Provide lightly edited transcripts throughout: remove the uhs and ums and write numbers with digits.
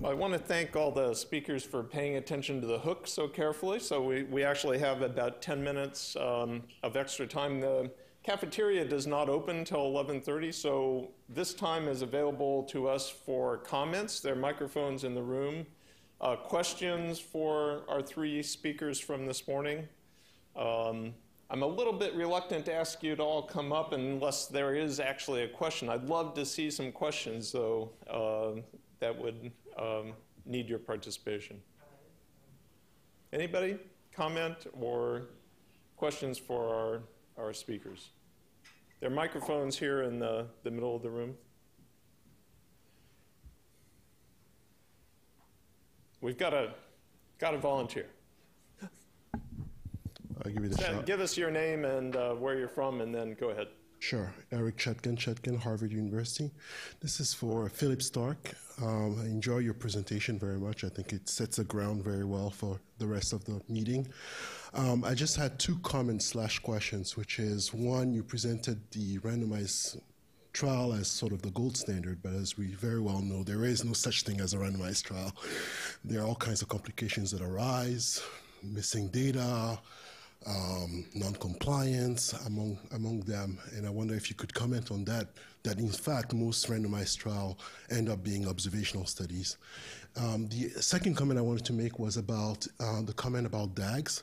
I want to thank all the speakers for paying attention to the hook so carefully. So we actually have about 10 minutes of extra time. The cafeteria does not open until 11:30, so this time is available to us for comments. There are microphones in the room. Questions for our three speakers from this morning. I'm a little bit reluctant to ask you to all come up unless there is actually a question. I'd love to see some questions, though, that would need your participation. Anybody? Comment or questions for our speakers? There are microphones here in the middle of the room. We've got a volunteer. I'll give you the shot. Give us your name and where you're from, and then go ahead. Sure. Eric Chetkin, Harvard University. This is for Philip Stark. I enjoy your presentation very much. I think it sets the ground very well for the rest of the meeting. I just had two comments/questions, which is, one, you presented the randomized trial as sort of the gold standard, but as we very well know, there is no such thing as a randomized trial. There are all kinds of complications that arise, missing data, non-compliance among them, and I wonder if you could comment on that in fact most randomized trials end up being observational studies. The second comment I wanted to make was about the comment about DAGs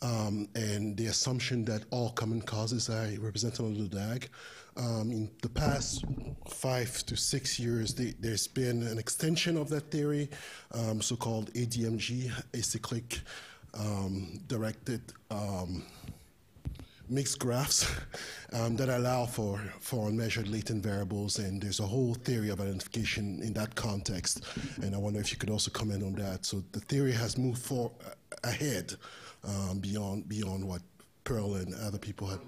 and the assumption that all common causes are represented under the DAG. In the past 5 to 6 years, there's been an extension of that theory, so-called ADMG, acyclic directed mixed graphs that allow for unmeasured latent variables, and there's a whole theory of identification in that context, and I wonder if you could also comment on that. So the theory has moved ahead beyond what Pearl and other people had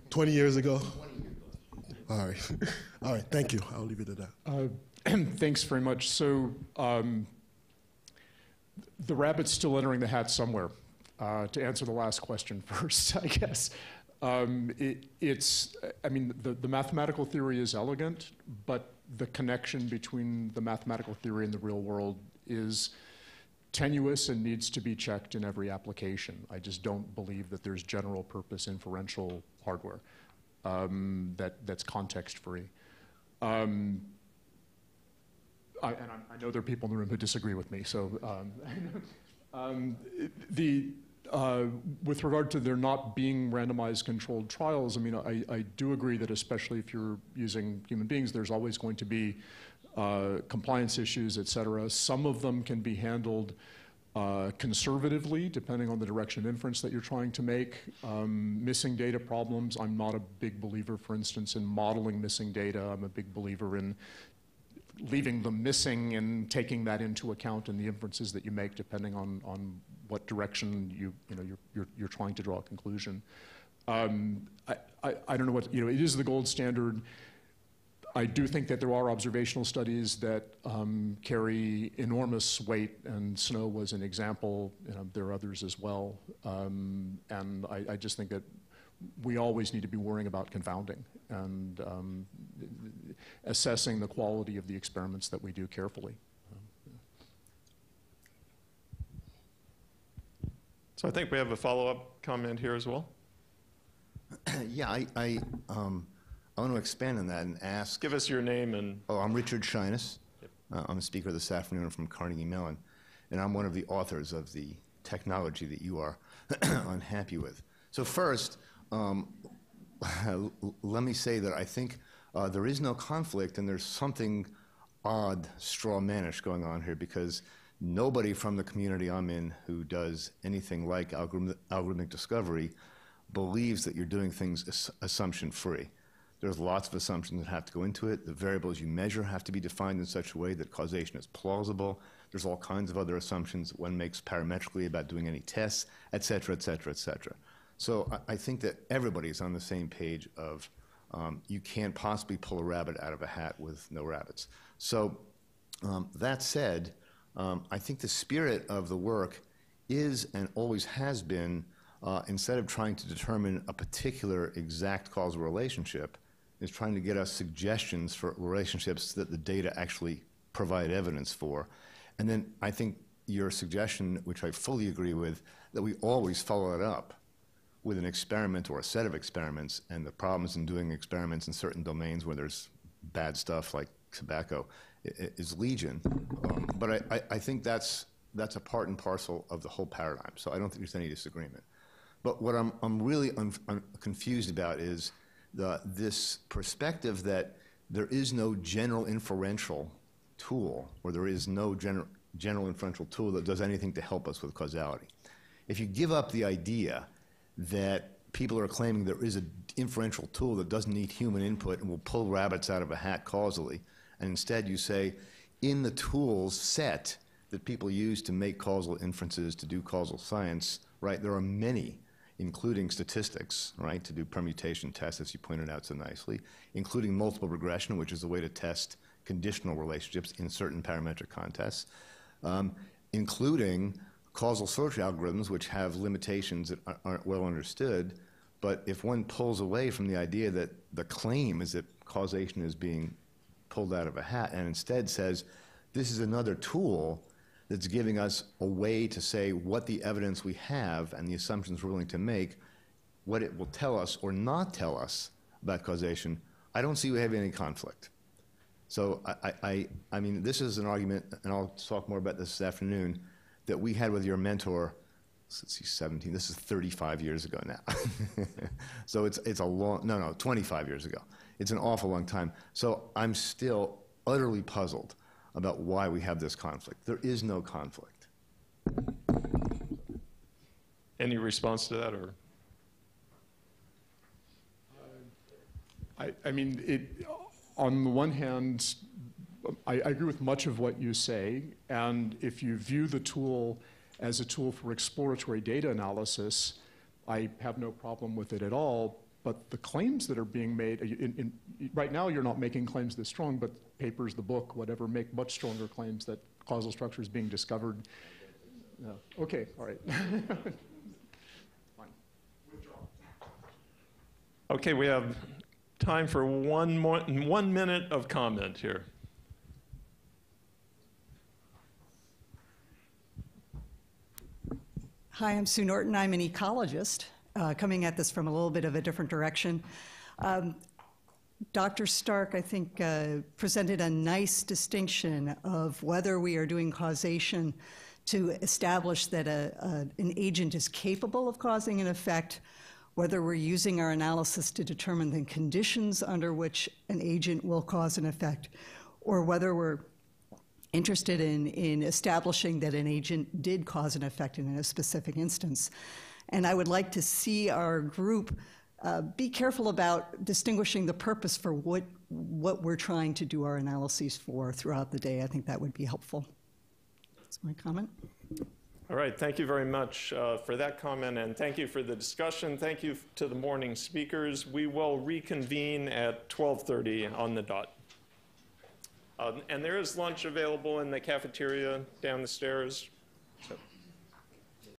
20 years ago. All right. All right, thank you. I'll leave it at that. Thanks very much. So the rabbit's still entering the hat somewhere. To answer the last question first, I guess. I mean, the mathematical theory is elegant, but the connection between the mathematical theory and the real world is tenuous and needs to be checked in every application. I just don't believe that there's general purpose inferential hardware that's context-free. And I know there are people in the room who disagree with me, so with regard to there not being randomized controlled trials, I mean, I do agree that especially if you're using human beings, there's always going to be compliance issues, et cetera. Some of them can be handled conservatively, depending on the direction of inference that you're trying to make. Missing data problems, I'm not a big believer, for instance, in modeling missing data. I'm a big believer in leaving them missing and taking that into account in the inferences that you make, depending on what direction you're trying to draw a conclusion. I don't know what, it is the gold standard. I do think that there are observational studies that carry enormous weight, and Snow was an example. There are others as well. And I just think that we always need to be worrying about confounding and assessing the quality of the experiments that we do carefully. So I think we have a follow-up comment here as well. Yeah, I want to expand on that and ask. Give us your name and. Oh, I'm Richard Shyness. Yep. I'm a speaker this afternoon from Carnegie Mellon, and I'm one of the authors of the technology that you are unhappy with. So first, let me say that I think there is no conflict, and there's something odd, straw-manish going on here, because nobody from the community I'm in who does anything like algorithmic discovery believes that you're doing things assumption-free. There's lots of assumptions that have to go into it. The variables you measure have to be defined in such a way that causation is plausible. There's all kinds of other assumptions that one makes parametrically about doing any tests, et cetera, et cetera, et cetera. So I think that everybody's on the same page of you can't possibly pull a rabbit out of a hat with no rabbits. So that said, I think the spirit of the work is and always has been, instead of trying to determine a particular exact causal relationship, is trying to get us suggestions for relationships that the data actually provide evidence for. And then I think your suggestion, which I fully agree with, that we always follow it up with an experiment or a set of experiments, and the problems in doing experiments in certain domains where there's bad stuff like tobacco is legion. But I think that's a part and parcel of the whole paradigm. So I don't think there's any disagreement. But what I'm really confused about is this perspective that there is no general inferential tool, or there is no general inferential tool that does anything to help us with causality. If you give up the idea that people are claiming there is an inferential tool that doesn't need human input and will pull rabbits out of a hat causally, and instead you say, in the tools set that people use to make causal inferences, to do causal science, right, there are many, including statistics, right, to do permutation tests, as you pointed out so nicely, including multiple regression, which is a way to test conditional relationships in certain parametric contests, including causal search algorithms, which have limitations that aren't well understood. But if one pulls away from the idea that the claim is that causation is being pulled out of a hat, and instead says, this is another tool that's giving us a way to say what the evidence we have and the assumptions we're willing to make, what it will tell us or not tell us about causation, I don't see we have any conflict. So I mean, this is an argument, and I'll talk more about this afternoon, that we had with your mentor, let's see, 17, this is 35 years ago now. So it's a long, no, 25 years ago. It's an awful long time. So I'm still utterly puzzled about why we have this conflict. There is no conflict. Any response to that, or? I mean, on the one hand, I agree with much of what you say, and if you view the tool as a tool for exploratory data analysis, I have no problem with it at all. But the claims that are being made, right now you're not making claims this strong, but papers, the book, whatever, make much stronger claims that causal structure is being discovered. Okay, all right. Fine. Withdraw. Okay, we have time for 1 minute of comment here. Hi, I'm Sue Norton. I'm an ecologist, coming at this from a little bit of a different direction. Dr. Stark, I think, presented a nice distinction of whether we are doing causation to establish that an agent is capable of causing an effect, whether we're using our analysis to determine the conditions under which an agent will cause an effect, or whether we're interested in establishing that an agent did cause an effect in a specific instance. And I would like to see our group be careful about distinguishing the purpose for what we're trying to do our analyses for throughout the day. I think that would be helpful. That's my comment. All right, thank you very much for that comment, and thank you for the discussion. Thank you to the morning speakers. We will reconvene at 12:30 on the dot. And there is lunch available in the cafeteria down the stairs. So.